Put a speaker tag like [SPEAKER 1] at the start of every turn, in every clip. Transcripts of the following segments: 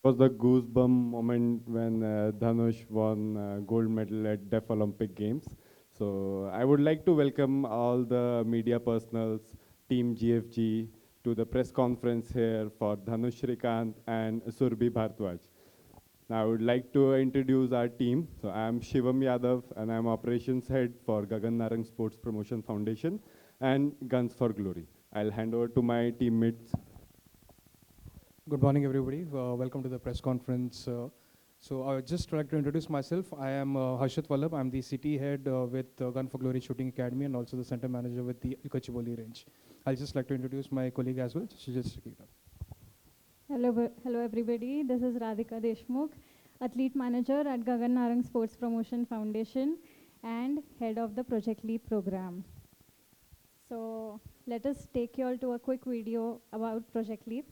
[SPEAKER 1] Was the goosebump moment when Dhanush won gold medal at Deaf Olympic Games. So I would like to welcome all the media personals, Team GFG, to the press conference here for Dhanush, Srikanth and Surabhi Bhardwaj. Now I would like to introduce our team. So I am Shivam Yadav and I am operations head for Gagan Narang Sports Promotion Foundation and Guns for Glory. I'll hand over to my teammates.
[SPEAKER 2] Good morning, everybody. Welcome to the press conference. I would just like to introduce myself. I am Harshit Vallabh. I'm the city head with Gun for Glory Shooting Academy and also the center manager with the Ukachiboli range. I'll just like to introduce my colleague as well. She just kick it up.
[SPEAKER 3] Hello everybody. This is Radhika Deshmukh, athlete manager at Gagan Narang Sports Promotion Foundation and head of the Project Leap program. So let us take you all to a quick video about Project Leap.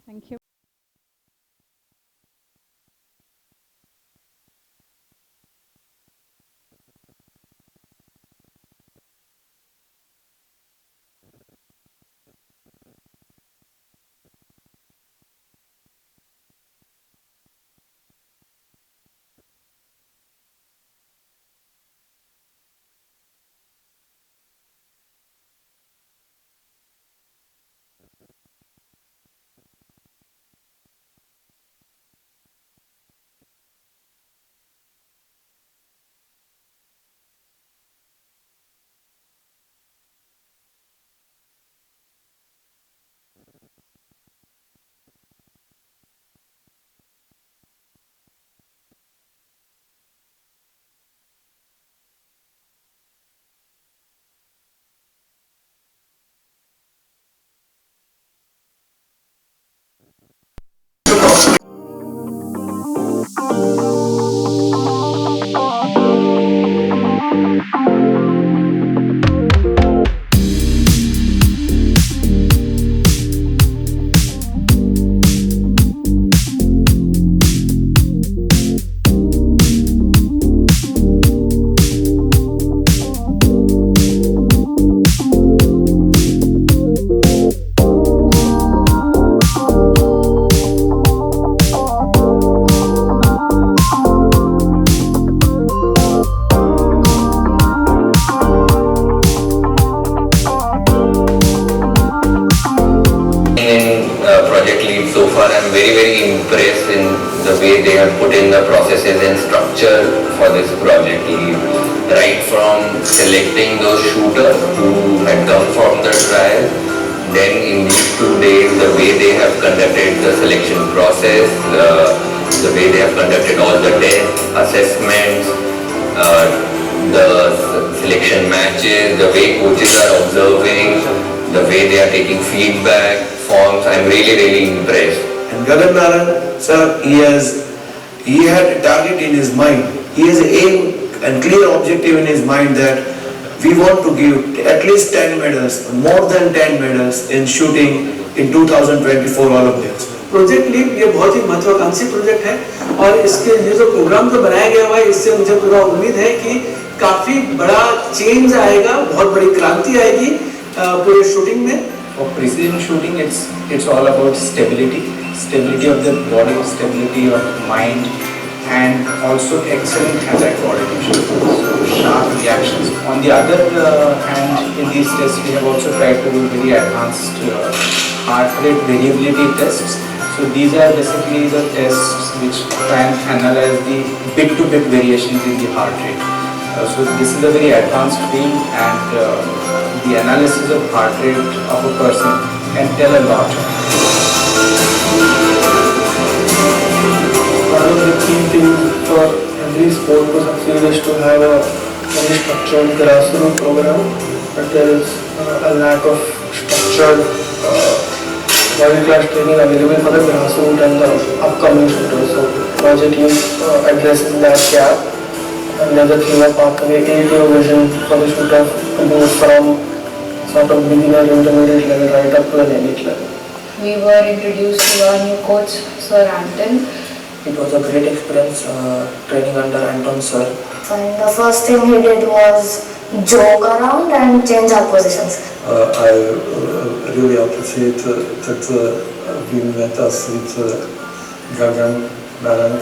[SPEAKER 3] Thank you.
[SPEAKER 4] Project Lead so far. I'm very impressed in the way they have put in the processes and structure for this Project Lead. Right from selecting those shooters who had come from the trial, then in these 2 days the way they have conducted the selection process, the way they have conducted all the tests, assessments, the selection matches, the way coaches are observing, the way they are taking feedback, forms, I'm really impressed.
[SPEAKER 5] And Gagan Narang, sir, he had a target in his mind. He has an aim and clear objective in his mind that we want to give at least 10 medals, more than 10 medals in shooting in 2024 Olympics.
[SPEAKER 6] Project leap ये बहुत ही महत्वाकांक्षी project है और इसके ये जो programme जो बनाया गया हुआ है इससे मुझे पूरा उम्मीद है कि काफी बड़ा चेंज आएगा, बहुत बड़ी क्रांति आएगी पूरे शूटिंग में.
[SPEAKER 7] For precision shooting, it's all about stability of the body, stability of mind, and also excellent hand-eye coordination. So sharp reactions. On the other hand, in these tests, we have also tried to do very advanced heart rate variability tests. So these are basically the tests which try and analyze the bit-to-bit variations in the heart rate. So this is a very advanced field, and the analysis of heart rate of a person can tell a lot.
[SPEAKER 8] One of the key things for every sport to succeed is to have a very structured grassroots program, but there is a lack of structured world-class training available for the grassroots and the upcoming shooters. So Project Leap addresses that gap. Another thing of pathway, ATO vision for the shooter to move from sort of beginner intermediate level right up to an elite level.
[SPEAKER 9] We were introduced to our new coach, Sir Anton.
[SPEAKER 8] It was a great experience training under Anton sir.
[SPEAKER 10] And the first thing he did was joke around and change our positions.
[SPEAKER 5] I really appreciate that we met us with
[SPEAKER 8] Gagan Narang,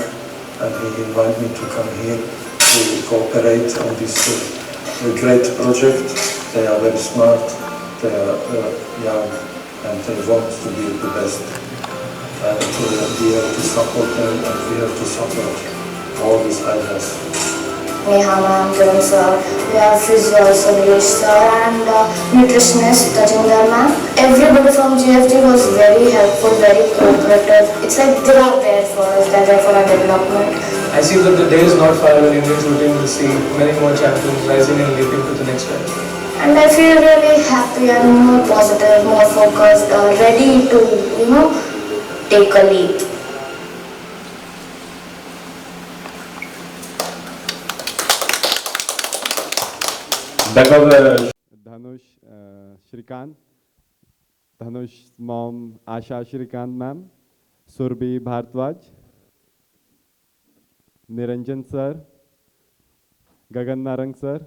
[SPEAKER 8] and he invited me to come here to cooperate on this great project. They are very smart, they are young, and they want to be the best. And we have to support them, and we have to support all these ideas.
[SPEAKER 10] Neha ma'am, Kiran sir, we have physio also, Nilesh sir, and nutritionist Tajinder ma'am. Everybody from GFG was very helpful, very cooperative. It's like they are there for us, they're there for our development.
[SPEAKER 6] I see that the day is not far when Indian shooting will see many more champions rising and leaping to the next level.
[SPEAKER 10] And I feel really happy and more positive, more focused, ready to, take a leap.
[SPEAKER 1] That was Dhanush, Srikanth, Dhanush's mom, Asha Srikanth ma'am, Surabhi Bhardwaj, Niranjan sir, Gagan Narang sir,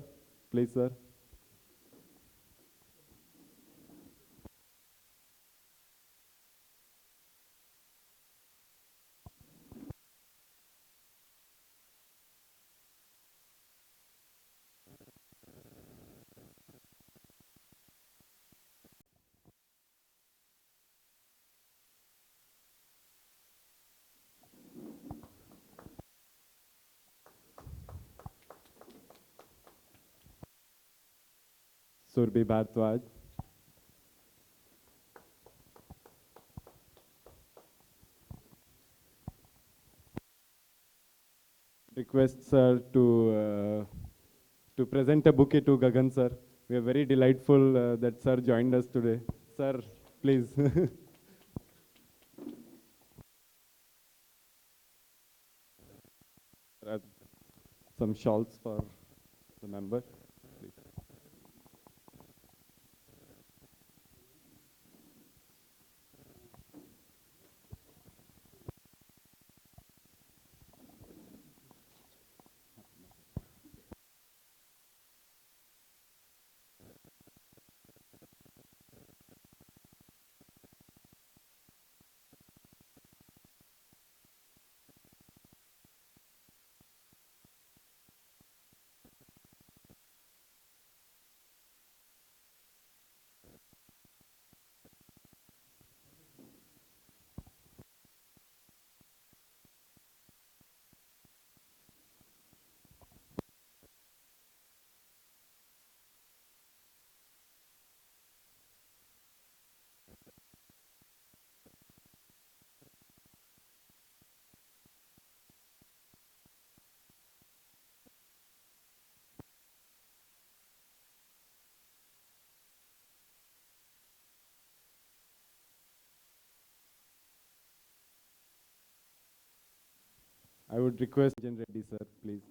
[SPEAKER 1] please sir. Surabhi Bhardwaj. Request sir to present a bouquet to Gagan sir. We are very delightful that sir joined us today. Sir, please. Some shawls for the member, please. I would request Jan Reddy sir, please.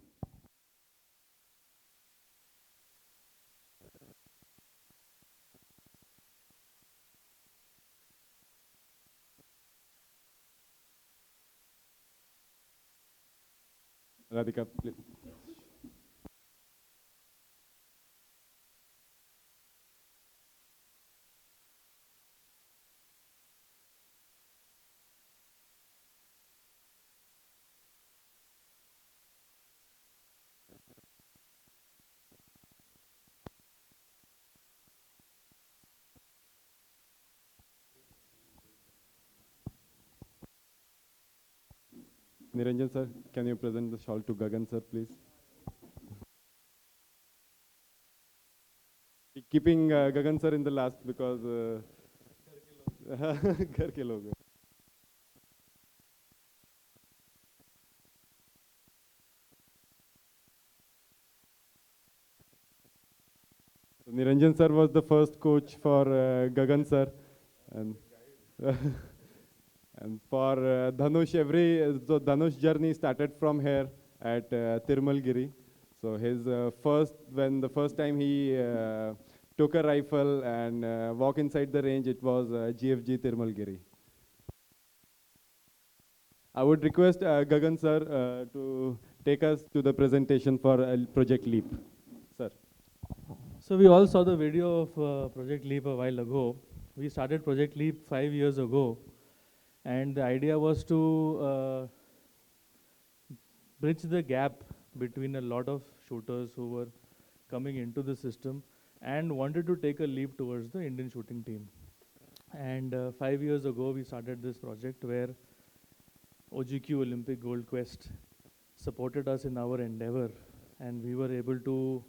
[SPEAKER 1] Radhika, please. Niranjan sir, can you present the shawl to Gagan sir, please? Keeping Gagan sir in the last because घर के लोग हैं. So Niranjan sir was the first coach for Gagan sir, and and for Dhanush, so Dhanush journey started from here at Tirmalgiri. So his when the first time he took a rifle and walk inside the range, it was GFG Tirmalgiri. I would request Gagan sir to take us to the presentation for Project Leap. Sir.
[SPEAKER 11] So we all saw the video of Project Leap a while ago. We started Project Leap 5 years ago. And the idea was to bridge the gap between a lot of shooters who were coming into the system and wanted to take a leap towards the Indian shooting team. And 5 years ago, we started this project where OGQ Olympic Gold Quest supported us in our endeavor, and we were able to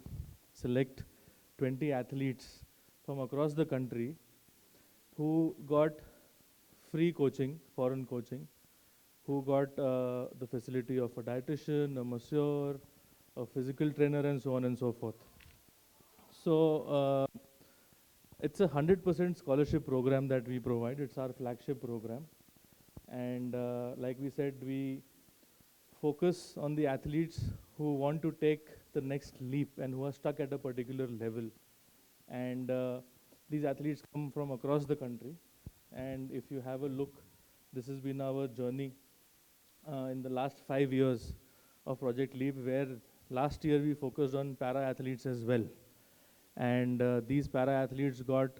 [SPEAKER 11] select 20 athletes from across the country who got free coaching, foreign coaching, who got the facility of a dietitian, a masseur, a physical trainer, and so on and so forth. So it's a 100% scholarship program that we provide. It's our flagship program. And like we said, we focus on the athletes who want to take the next leap and who are stuck at a particular level. And these athletes come from across the country. And if you have a look, this has been our journey in the last 5 years of Project Leap, where last year we focused on para-athletes as well. And these para-athletes got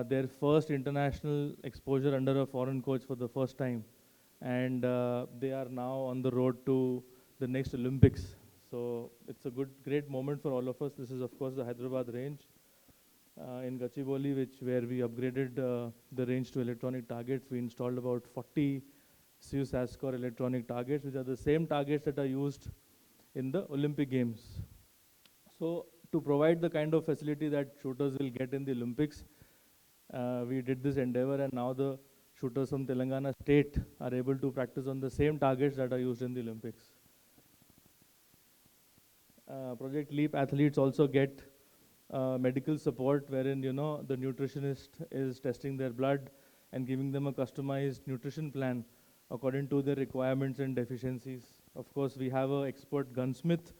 [SPEAKER 11] their first international exposure under a foreign coach for the first time. And they are now on the road to the next Olympics. So it's a great moment for all of us. This is, of course, the Hyderabad range in Gachibowli, where we upgraded the range to electronic targets. We installed about 40 Swiss ASCOR electronic targets, which are the same targets that are used in the Olympic Games. So to provide the kind of facility that shooters will get in the Olympics, we did this endeavor, and now the shooters from Telangana state are able to practice on the same targets that are used in the Olympics. Project Leap athletes also get medical support, wherein the nutritionist is testing their blood and giving them a customized nutrition plan according to their requirements and deficiencies. Of course, we have an expert gunsmith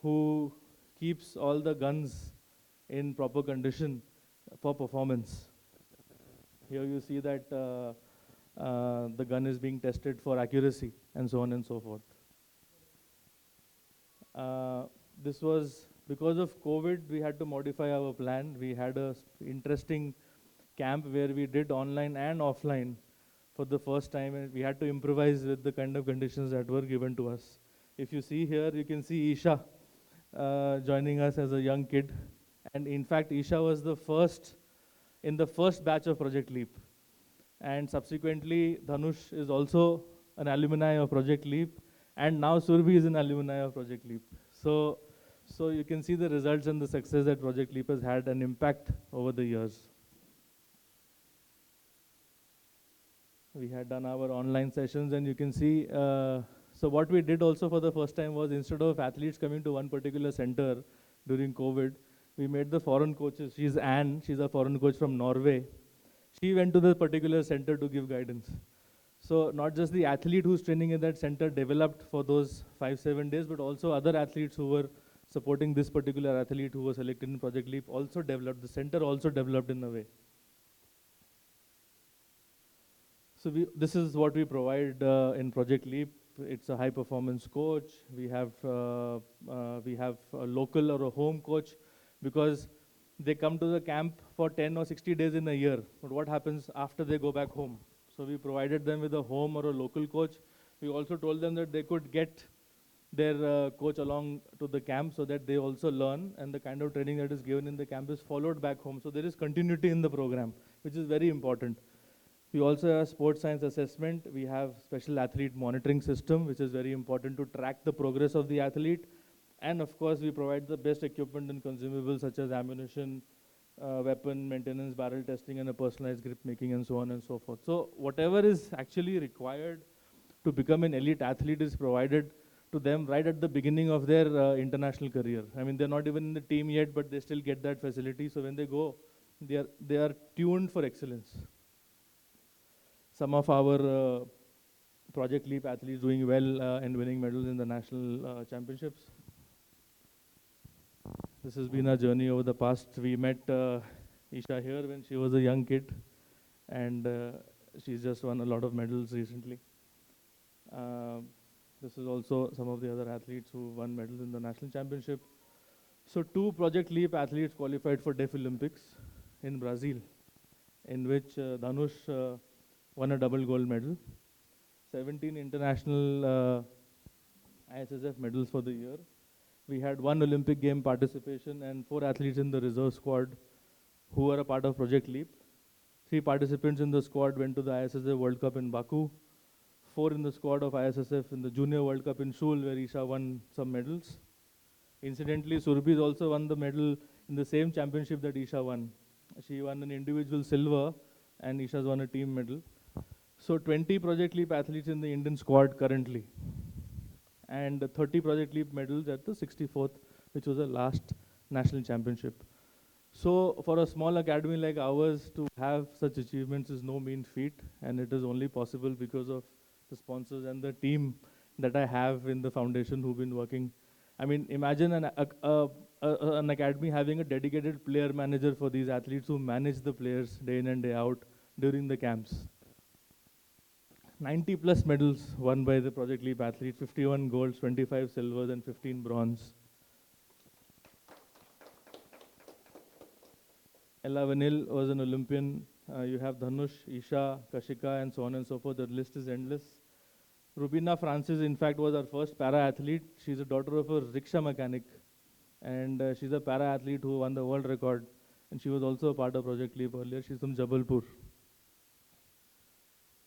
[SPEAKER 11] who keeps all the guns in proper condition for performance. Here you see that the gun is being tested for accuracy and so on and so forth. This was because of COVID, we had to modify our plan. We had a interesting camp where we did online and offline for the first time, and we had to improvise with the kind of conditions that were given to us. If you see here, you can see Isha joining us as a young kid. And in fact, Isha was in the first batch of Project Leap. And subsequently, Dhanush is also an alumni of Project Leap. And now Surabhi is an alumni of Project Leap. So you can see the results and the success that Project Leap has had an impact over the years. We had done our online sessions, and you can see, so what we did also for the first time was, instead of athletes coming to one particular center during COVID, we made the foreign coaches. She's Anne, she's a foreign coach from Norway. She went to the particular center to give guidance. So not just the athlete who's training in that center developed for those 5-7 days, but also other athletes who were supporting this particular athlete who was selected in Project Leap also developed. The center also developed in a way. So this is what we provide in Project Leap. It's a high-performance coach. We have a local or a home coach, because they come to the camp for 10 or 60 days in a year. But what happens after they go back home? So we provided them with a home or a local coach. We also told them that they could get their coach along to the camp so that they also learn, and the kind of training that is given in the camp is followed back home. So there is continuity in the program, which is very important. We also have sports science assessment. We have special athlete monitoring system, which is very important to track the progress of the athlete. And of course, we provide the best equipment and consumables such as ammunition, weapon maintenance, barrel testing, and a personalized grip making, and so on and so forth. So whatever is actually required to become an elite athlete is provided to them right at the beginning of their international career. I mean, they're not even in the team yet, but they still get that facility. So when they go, they are tuned for excellence. Some of our Project Leap athletes doing well and winning medals in the national championships. This has been our journey over the past. We met Isha here when she was a young kid, and she's just won a lot of medals recently. This is also some of the other athletes who won medals in the national championship. So 2 Project Leap athletes qualified for Deaf Olympics in Brazil, in which Dhanush won a double gold medal, 17 international ISSF medals for the year. We had 1 Olympic game participation and 4 athletes in the reserve squad who were a part of Project LEAP. 3 participants in the squad went to the ISSF World Cup in Baku. 4 in the squad of ISSF in the Junior World Cup in Seoul, where Isha won some medals. Incidentally, Surabhi also won the medal in the same championship that Isha won. She won an individual silver and Isha's won a team medal. So 20 Project LEAP athletes in the Indian squad currently. And 30 Project LEAP medals at the 64th, which was the last national championship. So for a small academy like ours to have such achievements is no mean feat, and it is only possible because of the sponsors and the team that I have in the foundation who've been working. I mean, imagine an academy having a dedicated player manager for these athletes who manage the players day in and day out during the camps. 90 plus medals won by the Project LEAP athletes, 51 golds, 25 silvers and 15 bronze. Ella Vanil was an Olympian. You have Dhanush, Isha, Kashika, and so on and so forth. The list is endless. Rubina Francis, in fact, was our first para-athlete. She's a daughter of a rickshaw mechanic. And she's a para-athlete who won the world record. And she was also a part of Project LEAP earlier. She's from Jabalpur.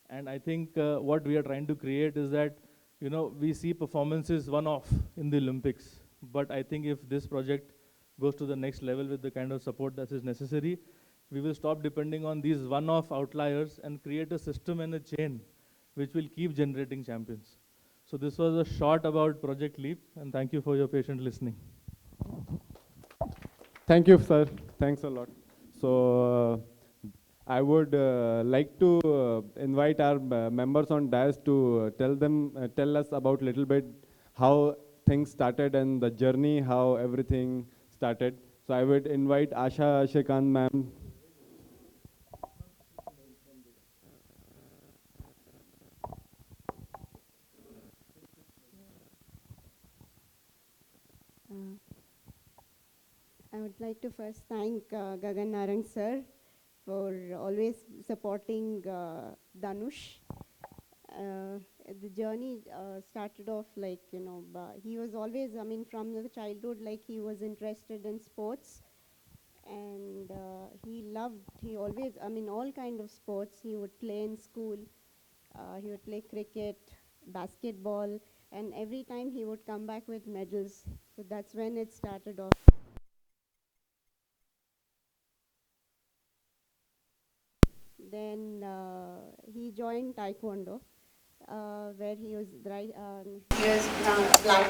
[SPEAKER 11] And I think what we are trying to create is that, you know, we see performances one-off in the Olympics. But I think if this project goes to the next level with the kind of support that is necessary, we will stop depending on these one-off outliers and create a system and a chain which will keep generating champions. So this was a short about Project LEAP, and thank you for your patient listening.
[SPEAKER 1] Thank you, sir. Thanks a lot. So I would like to invite our members on dais to tell us about little bit how things started and the journey, how everything started. So I would invite Asha Srikanth ma'am.
[SPEAKER 12] I would like to first thank Gagan Narang sir for always supporting Dhanush. The journey started off like, you know, he was always, I mean, from the childhood, like he was interested in sports. And he always, I mean, all kind of sports. He would play in school. He would play cricket, basketball, and every time he would come back with medals. So that's when it started off. Then he joined Taekwondo, where he was black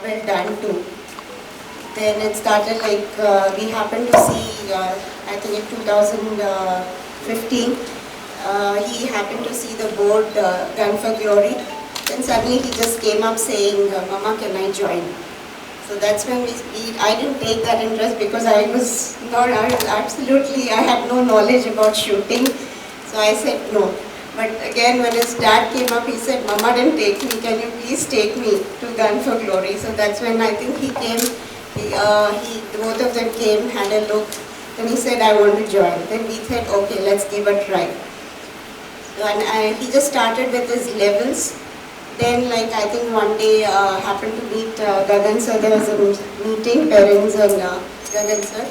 [SPEAKER 12] belt Dan too. Then it started like we happened to see, I think in 2015, he happened to see the board Gun for Glory. Then suddenly he just came up saying, Mama, can I join? So that's when I didn't take that interest because I had no knowledge about shooting. So I said no. But again, when his dad came up, he said, Mama didn't take me, can you please take me to Gun for Glory? So that's when I think he came, both of them came, had a look, then he said, I want to join. Then we said, okay, let's give a try. So, and he just started with his levels. Then like I think one day happened to meet Gagan sir, there was a meeting, parents and Gagan sir.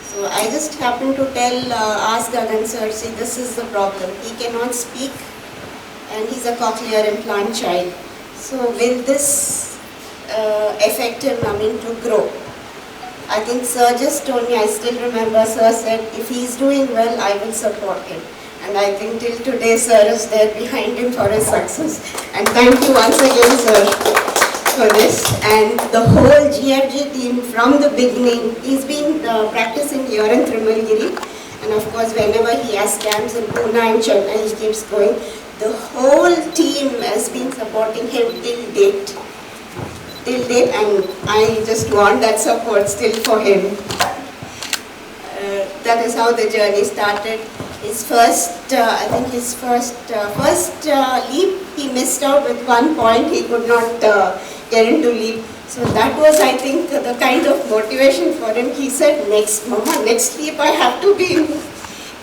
[SPEAKER 12] So I just happened to ask Gagan sir, see, this is the problem. He cannot speak and he's a cochlear implant child. So will this affect him, I mean, to grow? I think sir just told me, I still remember sir said, if he's doing well, I will support him. And I think till today sir is there behind him for his success. And thank you once again sir for this. And the whole GFG team from the beginning, he's been practicing here in Trimalgiri. And of course whenever he has camps in Pune and Chennai, he keeps going. The whole team has been supporting him till date. And I just want that support still for him. That is how the journey started. His first, I think his first leap, he missed out with 1 point. He could not get into leap. So that was, I think, the kind of motivation for him. He said, Mama, next leap I have to be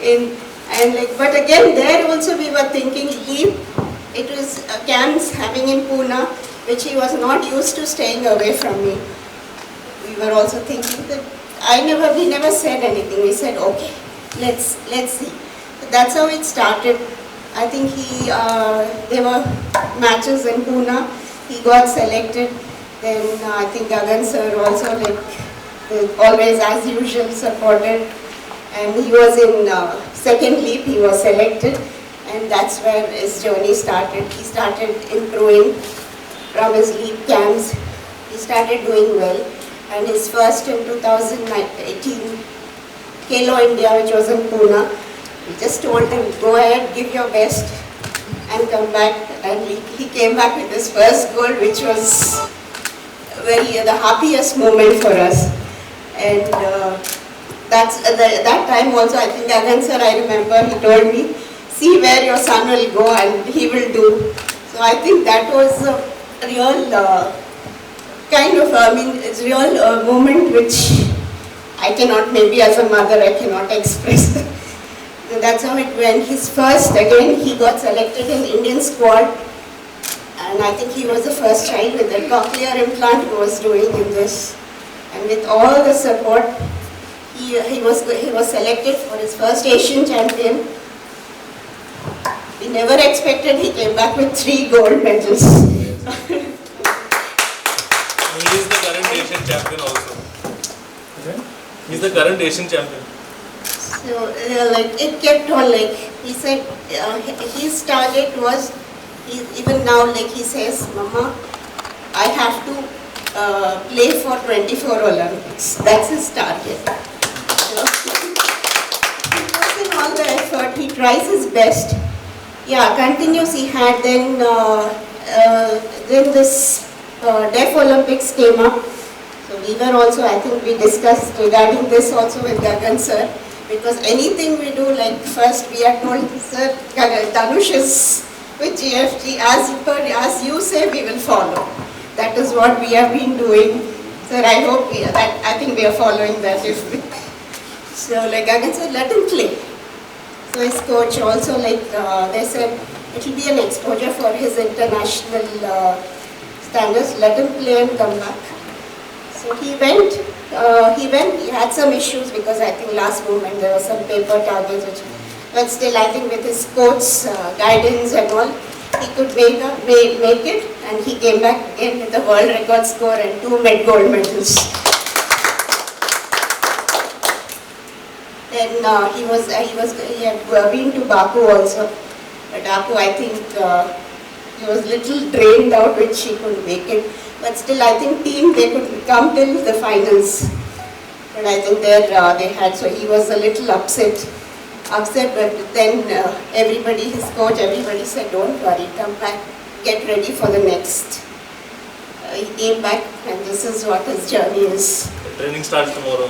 [SPEAKER 12] in And like, but again, there also we were thinking, it was camps having in Pune, which he was not used to staying away from me. We were also thinking that we never said anything. We said, okay, let's see. So that's how it started. I think there were matches in Pune. He got selected. Then I think Gagan sir also always as usual supported. And he was in second leap, he was selected. And that's where his journey started. He started improving from his leap camps. He started doing well. And his first in 2018, Kalo India, which was in Pune, we just told him, go ahead, give your best and come back. And he came back with his first goal, which was the happiest moment for us. And that time also, I think Gagan sir, I remember, he told me, see where your son will go and he will do. So I think that was a real it's a real moment which I cannot, maybe as a mother, I cannot express. So that's how it went. His first, again, he got selected in Indian squad. And I think he was the first child with a cochlear implant who was doing in this. And with all the support, he was selected for his first Asian champion. We never expected he came back with 3 gold medals.
[SPEAKER 13] He is the current Asian champion also. Okay. He is the current Asian champion.
[SPEAKER 12] So it kept on he said his target was, even now he says, Mama, I have to play for 24 Olympics. That's his target. So, he puts in all the effort, he tries his best. Yeah, continues he had. Then this Deaf Olympics came up. So we were also, I think we discussed regarding this also with Gagan sir. Because anything we do, first we are told, sir, Dhanush is with GFG, as you say, we will follow. That is what we have been doing. Sir, I hope I think we are following that. So Gagan said, let him play. So his coach also, they said, it will be an exposure for his international standards, let him play and come back. So he went, he had some issues because I think last moment there were some paper targets, but still I think with his coach's guidance and all, he could make it, and he came back again with a world record score and 2 gold medals. Then he had been to Baku also, but Baku I think he was little drained out, which he couldn't make it. But still, I think team, they could come till the finals. But I think there they had, so he was a little upset, but then everybody, his coach, everybody said, don't worry, come back, get ready for the next. He came back, and this is what his journey is.
[SPEAKER 13] The training starts tomorrow.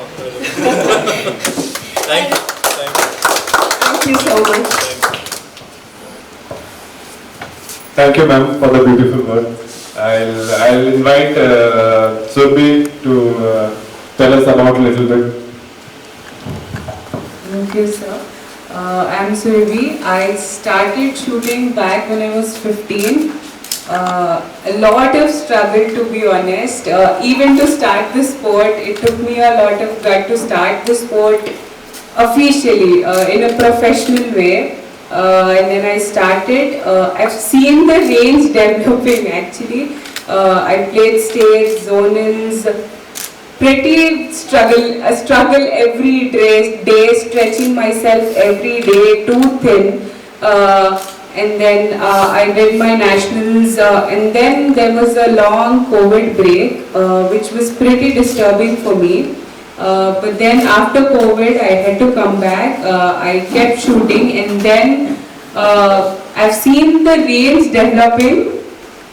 [SPEAKER 13] Thank you.
[SPEAKER 12] Thank you so much.
[SPEAKER 1] Thank you, ma'am, for the beautiful words. I'll invite Surabhi to tell us about a little bit.
[SPEAKER 14] Thank you, sir. I'm Surabhi. I started shooting back when I was 15. A lot of struggle, to be honest. Even to start the sport, it took me a lot of gut to start the sport officially, in a professional way. And then I started. I've seen the range developing actually. I played states, zonals, pretty struggle every day, stretching myself every day, too thin. And then I did my nationals, and then there was a long COVID break, which was pretty disturbing for me. But then after COVID, I had to come back. I kept shooting, and then I've seen the range developing.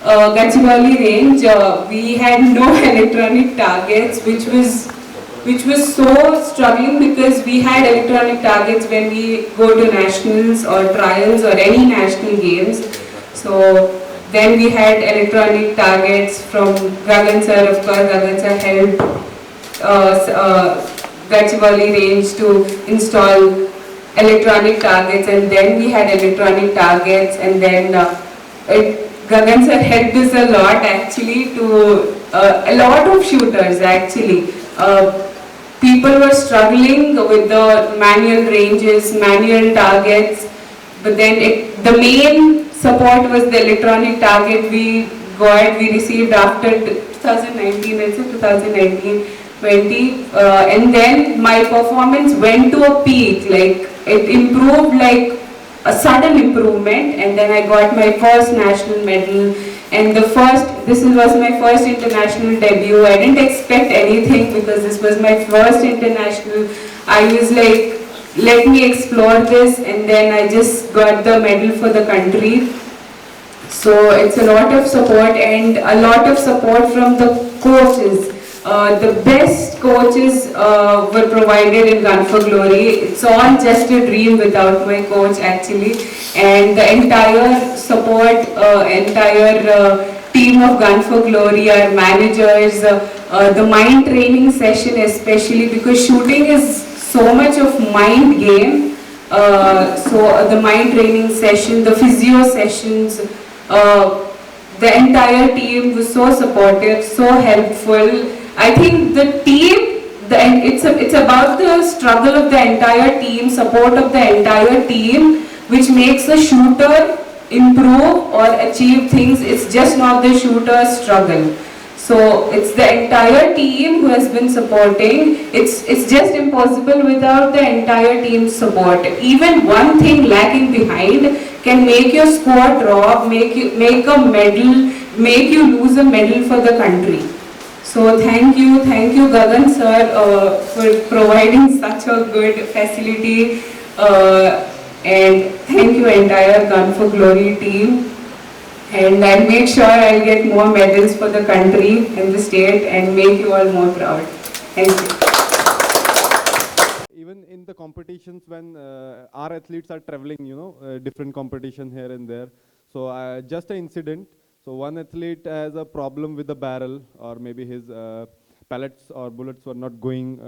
[SPEAKER 14] Gachibowli range, we had no electronic targets, which was so struggling, because we had electronic targets when we go to nationals or trials or any national games. So then we had electronic targets from Gagan sir. Of course, Gagan sir helped Gachibowli range to install electronic targets, and then we had electronic targets, and then Gagan sir helped us a lot actually to a lot of shooters actually. People were struggling with the manual ranges, manual targets, but then the main support was the electronic target we received after 2019, let's say 2019-20, and then my performance went to a peak, like it improved like a sudden improvement, and then I got my first national medal, and this was my first international debut. I didn't expect anything because this was my first international. I was like, let me explore this, and then I just got the medal for the country. So it's a lot of support, and a lot of support from the coaches. The best coaches were provided in Gun for Glory. It's all just a dream without my coach actually, and the entire support, entire team of Gun for Glory, our managers, the mind training session especially, because shooting is so much of mind game. So the mind training session, the physio sessions, the entire team was so supportive, so helpful. I think the team, it's about the struggle of the entire team, support of the entire team, which makes the shooter improve or achieve things. It's just not the shooter's struggle. So it's the entire team who has been supporting. It's just impossible without the entire team's support. Even one thing lacking behind can make your score drop, make a medal, make you lose a medal for the country. So thank you Gagan sir for providing such a good facility, and thank you entire Gun for Glory team. And I'll make sure I'll get more medals for the country and the state and make you all more proud. Thank you.
[SPEAKER 1] Even in the competitions when our athletes are traveling, different competition here and there. So just an incident. So one athlete has a problem with the barrel, or maybe his pellets or bullets were not going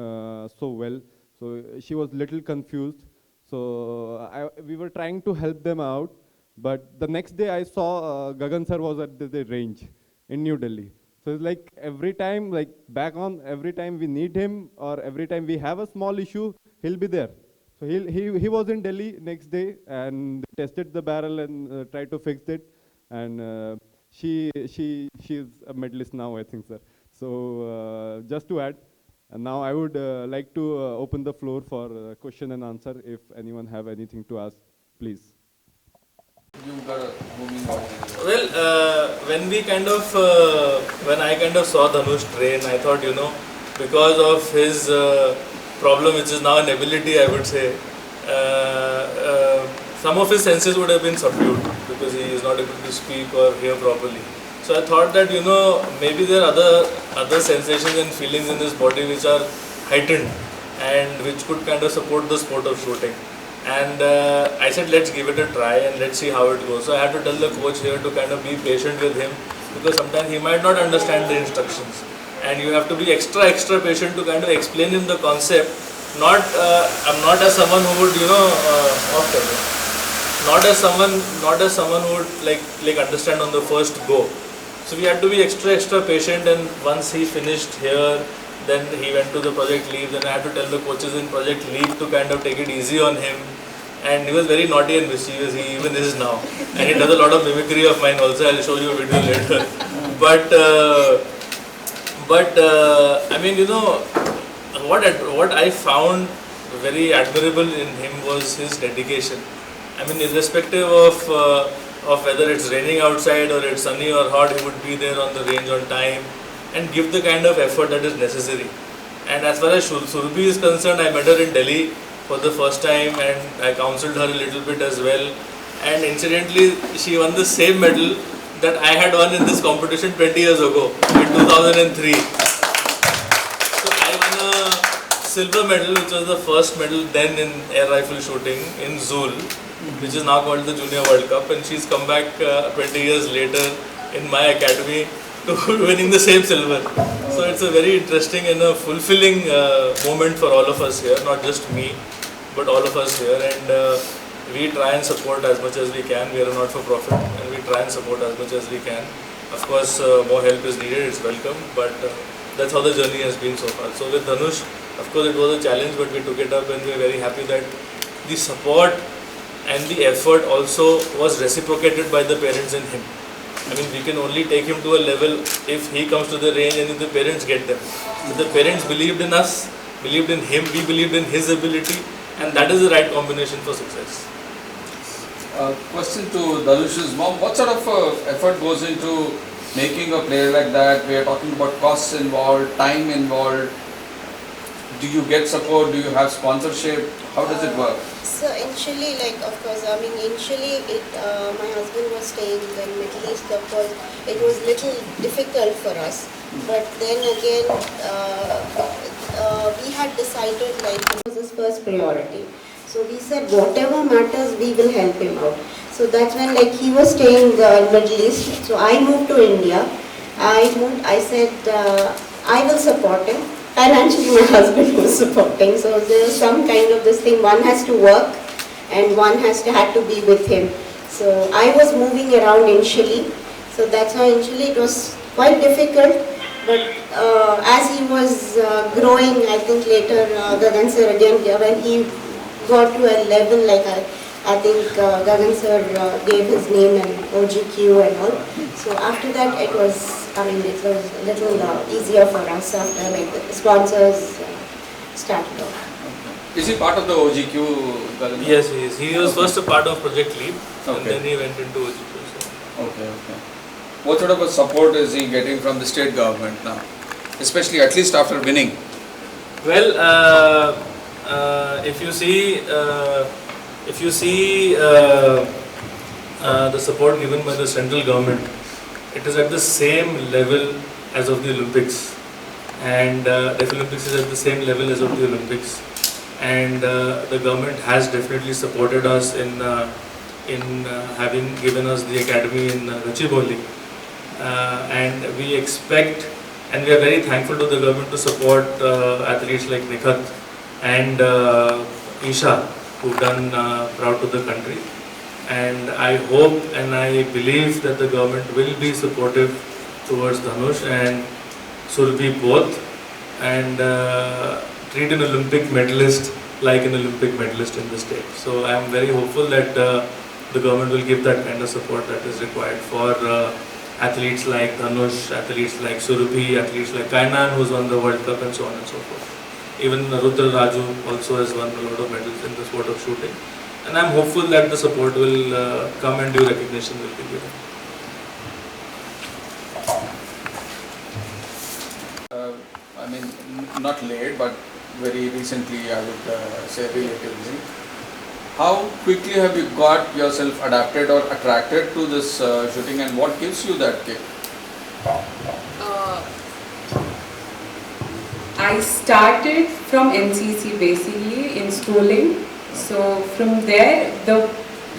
[SPEAKER 1] so well. So she was little confused. So we were trying to help them out. But the next day I saw Gagan sir was at the range in New Delhi. So it's like every time, every time we need him or every time we have a small issue, he'll be there. So he was in Delhi next day and tested the barrel and tried to fix it. And she's a medalist now, I think, sir. So just to add, and now I would like to open the floor for question and answer. If anyone have anything to ask, please.
[SPEAKER 13] Well, when I kind of saw Dhanush train, I thought, because of his problem, which is now an ability, I would say, some of his senses would have been subdued because he is not able to speak or hear properly. So I thought that, maybe there are other sensations and feelings in his body which are heightened and which could kind of support the sport of shooting. And I said, let's give it a try and let's see how it goes. So I had to tell the coach here to kind of be patient with him, because sometimes he might not understand the instructions. And you have to be extra patient to kind of explain him the concept. I'm not as someone who would, not as someone who would like understand on the first go. So we had to be extra patient, and once he finished here, then he went to the Project Leap. Then I had to tell the coaches in Project Leap to kind of take it easy on him. And he was very naughty and mischievous, he even is now. And he does a lot of mimicry of mine also, I'll show you a video later. But I mean, what I found very admirable in him was his dedication. I mean, irrespective of whether it's raining outside or it's sunny or hot, he would be there on the range on time and give the kind of effort that is necessary. And as far as Surabhi is concerned, I met her in Delhi for the first time and I counseled her a little bit as well. And incidentally, she won the same medal that I had won in this competition 20 years ago, in 2003. So I won a silver medal, which was the first medal then in air rifle shooting in Zool, which is now called the Junior World Cup, and she's come back 20 years later in my academy to winning the same silver. So it's a very interesting and a fulfilling moment for all of us here, not just me, but all of us here, and we try and support as much as we can. We are a not-for-profit, and we try and support as much as we can. Of course, more help is needed, it's welcome, but that's how the journey has been so far. So with Dhanush, of course it was a challenge, but we took it up, and we are very happy that the support and the effort also was reciprocated by the parents in him. I mean, we can only take him to a level if he comes to the range and if the parents get them. If the parents believed in us, believed in him, we believed in his ability, and that is the right combination for success.
[SPEAKER 15] Question to Dhanush's mom, what sort of effort goes into making a player like that? We are talking about costs involved, time involved. Do you get support? Do you have sponsorship? How does it work?
[SPEAKER 12] So initially, like of course, I mean initially my husband was staying in Middle East, of course it was little difficult for us. But then again, we had decided like it was his first priority. So we said whatever matters, we will help him out. So that's when like he was staying in Middle East. So I moved to India. I said I will support him. Financially, my husband was supporting, so there was some kind of this thing. One has to work, and one had to be with him. So I was moving around initially, so that's why initially it was quite difficult. But as he was growing, I think later Gagan sir again, when he got to a level like I think Gagan sir gave his name and OGQ and all. So after that it was. I mean, it was a little easier for us after like the sponsors started off.
[SPEAKER 15] Is he part of the OGQ?
[SPEAKER 13] Yes, he is. He was first a part of Project Leap,
[SPEAKER 15] okay,
[SPEAKER 13] and then he went into OGQ. So.
[SPEAKER 15] Okay. What sort of a support is he getting from the state government now, especially at least after winning?
[SPEAKER 13] Well, if you see the support given by the central government, it is at the same level as of the Olympics, and Deaf Olympics is at the same level as of the Olympics, and the government has definitely supported us in having given us the academy in Gachibowli, and we expect, and we are very thankful to the government to support athletes like Nikhat and Isha, who've done proud to the country. And I hope and I believe that the government will be supportive towards Dhanush and Surabhi both, and treat an Olympic medalist like an Olympic medalist in the state. So I am very hopeful that the government will give that kind of support that is required for athletes like Dhanush, athletes like Surabhi, athletes like Kainan, who's won the World Cup, and so on and so forth. Even Rudra Raju also has won a lot of medals in the sport of shooting. And I'm hopeful that the support will come and due recognition will be given.
[SPEAKER 15] I mean, not late, but very recently, I would say relatively. How quickly have you got yourself adapted or attracted to this shooting, and what gives you that kick?
[SPEAKER 14] I started from NCC basically in schooling. So from there, the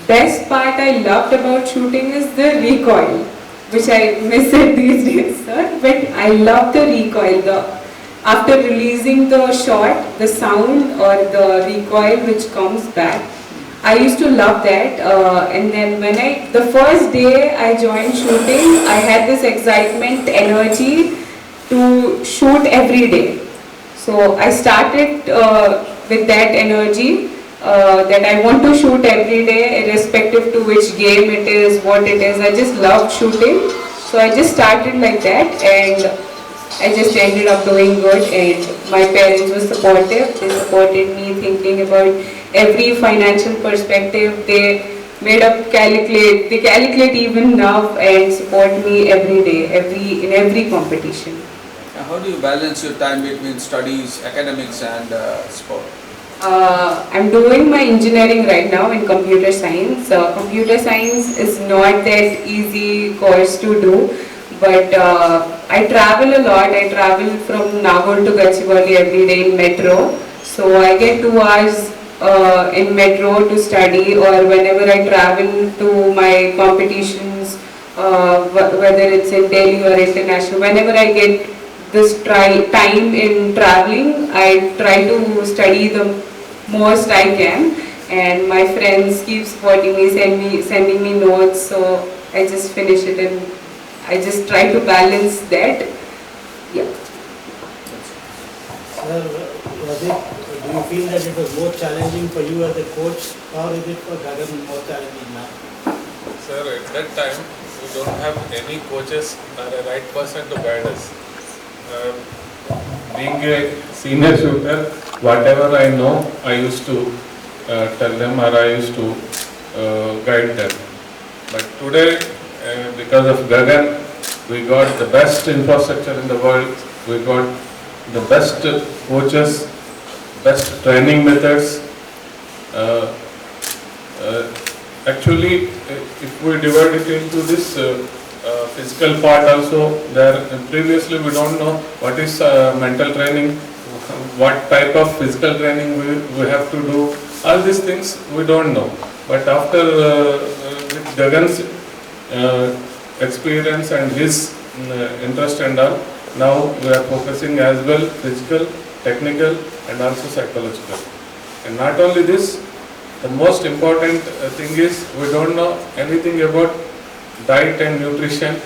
[SPEAKER 14] best part I loved about shooting is the recoil, which I miss it these days, sir. But I love the recoil. After releasing the shot, the sound or the recoil which comes back, I used to love that. And then when the first day I joined shooting, I had this excitement, energy to shoot every day. So I started with that energy. That I want to shoot every day, irrespective to which game it is, what it is. I just loved shooting, so I just started like that, and I just ended up doing good. And my parents were supportive. They supported me, thinking about every financial perspective. They calculate even now and support me every day, in every competition.
[SPEAKER 15] How do you balance your time between studies, academics, and sport?
[SPEAKER 14] I'm doing my engineering right now in computer science. Computer science is not that easy course to do, but I travel a lot. I travel from Nagaur to Gachibowli every day in metro. So I get 2 hours in metro to study, or whenever I travel to my competitions, whether it's in Delhi or international, whenever I get this time in traveling, I try to study the most I can. And my friends keep supporting me, sending me notes, so I just finish it and I just try to balance that. Yeah.
[SPEAKER 6] Sir, do you feel that it was more challenging for you as a coach, or is it for Gagan more challenging now?
[SPEAKER 16] Sir, at that time, we don't have any coaches or a right person to guide us. Being a senior shooter, whatever I know, I used to tell them, or I used to guide them. But today, because of Gagan, we got the best infrastructure in the world, we got the best coaches, best training methods. Actually, if we divide it into this physical part also, there previously we don't know what is mental training, what type of physical training we have to do. All these things we don't know. But after with Gagan's experience and his interest and all, now we are focusing as well physical, technical and also psychological. And not only this, the most important thing is we don't know anything about diet and nutrition.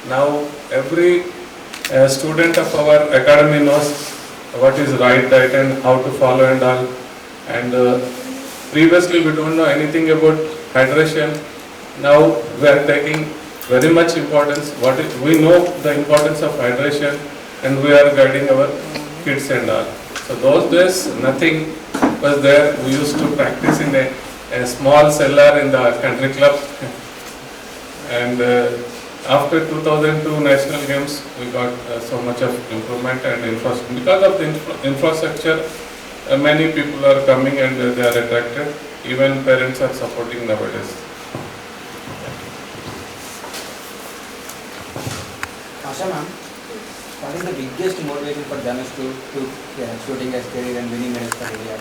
[SPEAKER 16] Now every student of our academy knows what is right diet and how to follow and all. And previously we don't know anything about hydration. Now we are taking very much importance. We know the importance of hydration and we are guiding our kids and all. So those days nothing was there. We used to practice in a small cellar in the country club. And after 2002 National Games, we got so much of improvement and infrastructure. Because of the infrastructure, many people are coming and they are attracted. Even parents are supporting nowadays.
[SPEAKER 17] Asha ma'am, what is the biggest motivation for Dhanush to shooting as career and winning medals for India?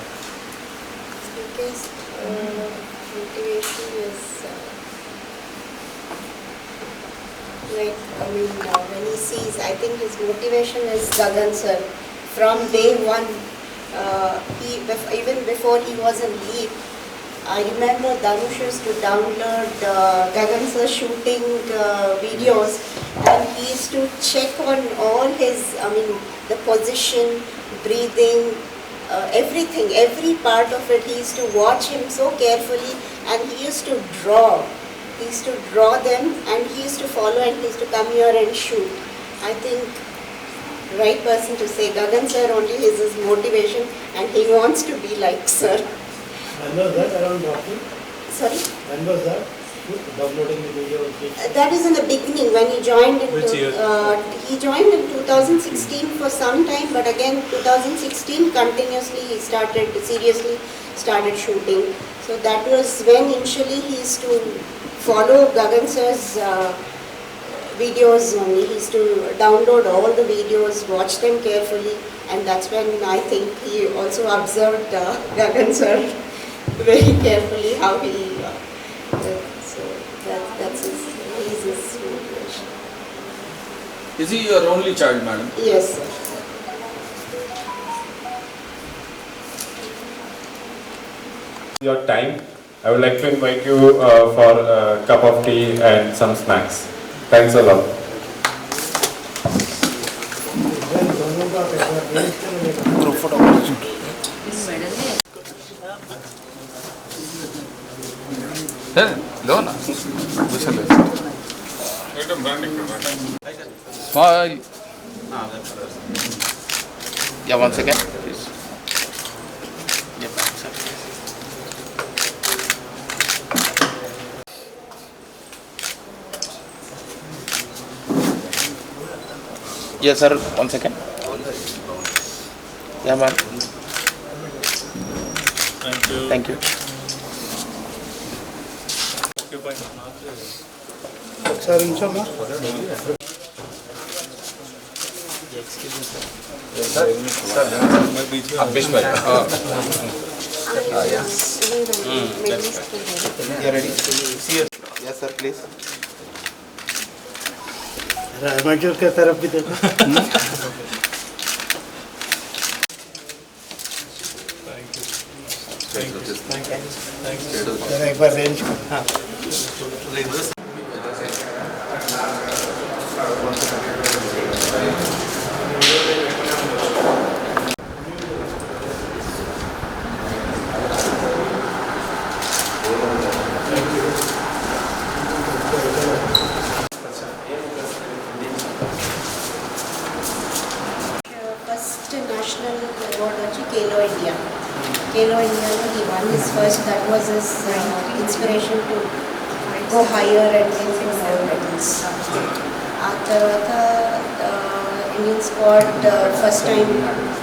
[SPEAKER 12] Biggest motivation is when he sees, I think his motivation is Gagan sir. From day one, even before he was in league, I remember Dhanush used to download Gagan sir shooting videos, and he used to check on all his, the position, breathing, everything, every part of it. He used to watch him so carefully, and he used to draw. He used to draw them, and he used to follow, and he used to come here and shoot. I think right person to say Gagan sir only is his motivation, and he wants to be like sir.
[SPEAKER 6] When was that around roughly?
[SPEAKER 12] Sorry?
[SPEAKER 6] When was that? Downloading the video?
[SPEAKER 12] That is in the beginning when he joined in.
[SPEAKER 6] Which year?
[SPEAKER 12] He joined in 2016 for some time, but again 2016 continuously he seriously started shooting. So that was when initially he used to follow Gagan sir's videos only. He used to download all the videos, watch them carefully, and that's when I think he also observed Gagan sir very carefully how he. So that's his motivation.
[SPEAKER 15] Is he your only child, madam?
[SPEAKER 12] Yes, sir.
[SPEAKER 1] Your time, I would like to invite you for a cup of tea and some snacks. Thanks a lot.
[SPEAKER 15] Group photo. Lona. Smile. Yeah, 1 second, please. Yeah, sir. Yes, sir. 1 second. Yeah, ma'am.
[SPEAKER 16] Thank you.
[SPEAKER 15] Thank you.
[SPEAKER 6] Sir, inshallah.
[SPEAKER 15] Abhish bhai. Yes. You ready? See you. Yes, sir, please.
[SPEAKER 6] राजमांचल के तरफ भी देखो.
[SPEAKER 12] First national award was Kelo India. Kelo India, he won his first. That was his inspiration to go higher and win more medals. After Indian squad first time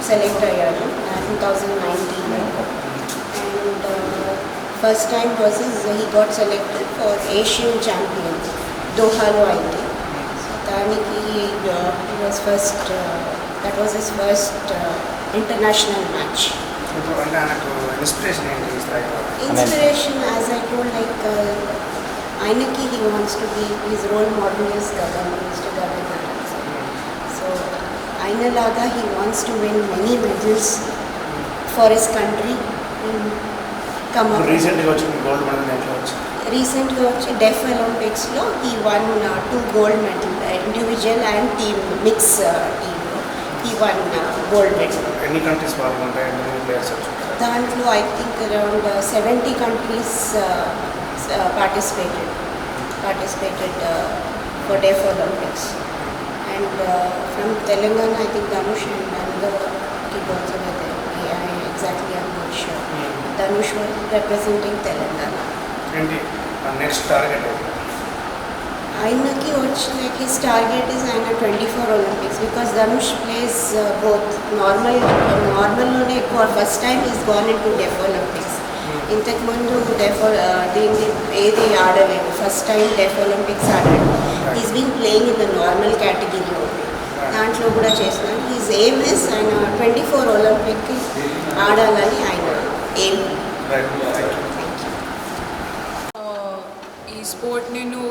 [SPEAKER 12] select ayyaru 2019, and first time was he got selected for Asian champion Doha lo aindi. Daniki he was first. That was his first international match.
[SPEAKER 17] Inspiration
[SPEAKER 12] As I told, like Ainaki, he wants to be, his role model is Gagan, Mr. Gagan. So Ainalaga, he wants to win many medals for his country and come up.
[SPEAKER 17] Recently gold medal.
[SPEAKER 12] Recently Deaf Olympics lo he won 2 gold medal, individual and team mix team. He won gold medal.
[SPEAKER 17] Any countries any players?
[SPEAKER 12] Dantlo, I think around 70 countries participated for Deaf Olympics. And from Telangana, I think Dhanush and another kid also were there. Exactly, I'm not sure. Dhanush was representing Telangana.
[SPEAKER 17] And the next target?
[SPEAKER 12] Ainaki, like his target is 24 Olympics because Dhanush plays both normal for first time he's gone into Deaf Olympics. Intaku mundu ఏది ఆడలేదు, first time deaf Olympics ఆడాడు. He's been playing in the normal కేటగిరీలో, దాంట్లో కూడా చేస్తున్నాడు. He's aim is ఆయన 24 ఒలింపిక్కి ఆడాలని ఆయన ఎయిమ్.
[SPEAKER 14] ఈ స్పోర్ట్ నేను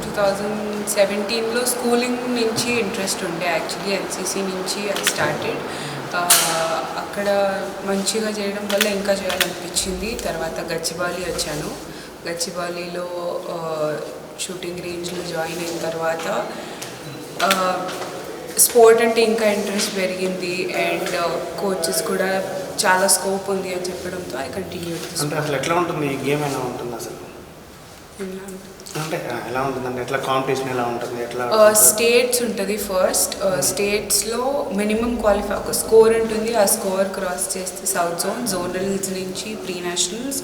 [SPEAKER 14] 2017లో స్కూలింగ్ నుంచి ఇంట్రెస్ట్ ఉండే, యాక్చువల్లీ ఎన్సీసీ నుంచి అది స్టార్టెడ్. అక్కడ మంచిగా చేయడం వల్ల ఇంకా చేయాలనిపించింది. తర్వాత గచ్చిబౌలి వచ్చాను. గచ్చిబౌలిలో షూటింగ్ రేంజ్లో జాయిన్ అయిన తర్వాత స్పోర్ట్ అంటే ఇంకా ఇంట్రెస్ట్ పెరిగింది అండ్ కోచెస్ కూడా చాలా స్కోప్ ఉంది అని చెప్పడంతో ఐ కంటిన్యూ.
[SPEAKER 17] అంటే అసలు ఎట్లా ఉంటుంది ఈ గేమ్, ఎలా ఉంటుంది అసలు? అంటే ఎలా ఉంటుందండి, ఎట్లా కాంపిటీషన్ ఎలా ఉంటుంది, ఎట్లా?
[SPEAKER 14] స్టేట్స్ ఉంటుంది. ఫస్ట్ స్టేట్స్లో మినిమం క్వాలిఫై ఒక స్కోర్ ఉంటుంది. ఆ స్కోర్ క్రాస్ చేస్తే సౌత్ జోన్, జోనల్స్ నుంచి ప్రీ నేషనల్స్,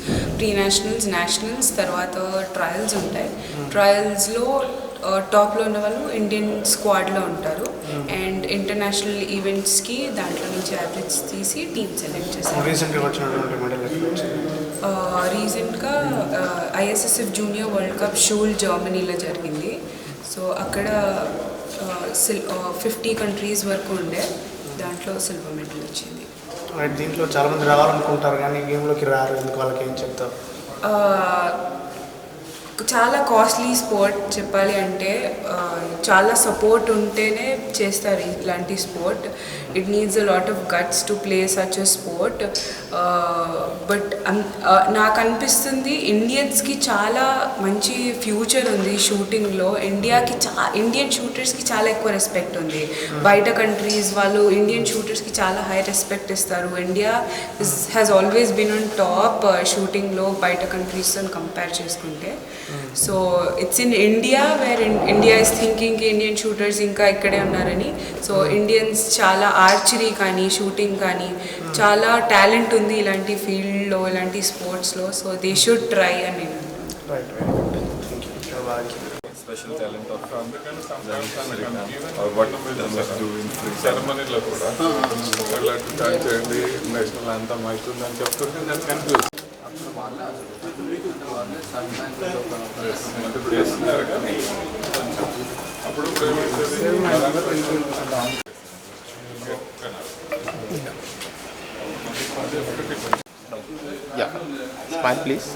[SPEAKER 14] నేషనల్స్, తర్వాత ట్రయల్స్ ఉంటాయి. ట్రయల్స్లో టాప్లో ఉన్న వాళ్ళు ఇండియన్ స్క్వాడ్లో ఉంటారు అండ్ ఇంటర్నేషనల్ ఈవెంట్స్కి దాంట్లో నుంచి యావరేజ్ తీసి టీమ్ సెలెక్ట్ చేస్తారు. రీసెంట్గా ఐఎస్ఎస్ఎఫ్ జూనియర్ వరల్డ్ కప్ షూల్ జర్మనీలో జరిగింది. సో అక్కడ 50 కంట్రీస్ వరకు ఉండే, దాంట్లో సిల్వర్ మెడల్ వచ్చింది.
[SPEAKER 17] దీంట్లో చాలామంది రావాలనుకుంటారు కానీ గేమ్లోకి రారు, ఎందుకు, వాళ్ళకి ఏం చెప్తారు?
[SPEAKER 14] చాలా కాస్ట్లీ స్పోర్ట్ చెప్పాలి అంటే, చాలా సపోర్ట్ ఉంటేనే చేస్తారు ఇలాంటి sport. It needs a lot of guts to play such a sport. But నాకు అనిపిస్తుంది ఇండియన్స్కి చాలా మంచి ఫ్యూచర్ ఉంది షూటింగ్లో. ఇండియన్ షూటర్స్కి చాలా ఎక్కువ రెస్పెక్ట్ ఉంది. బయట కంట్రీస్ వాళ్ళు ఇండియన్ షూటర్స్కి చాలా హై రెస్పెక్ట్ ఇస్తారు. India has always been on top షూటింగ్లో బయట కంట్రీస్తో కంపేర్ చేసుకుంటే. So it's in India where India is thinking Indian shooters ఇంకా ఇక్కడే ఉన్నారని. సో ఇండియన్స్ చాలా ఆర్చరీ కానీ షూటింగ్ కానీ చాలా టాలెంట్ ఉంది ఇలాంటి ఫీల్డ్లో, ఇలాంటి స్పోర్ట్స్లో. సో దే షుడ్ ట్రై అని నేను.
[SPEAKER 16] Special talent of Srikanth or what Dhanush do in free ceremony lo kuda allatu dance cheyandi, national anthem aitundi అని చెప్తుంటే నేను కన్ఫ్యూజ్. ఇప్పుడు చేస్తున్నారు కానీ అప్పుడు
[SPEAKER 18] Yeah, smile please.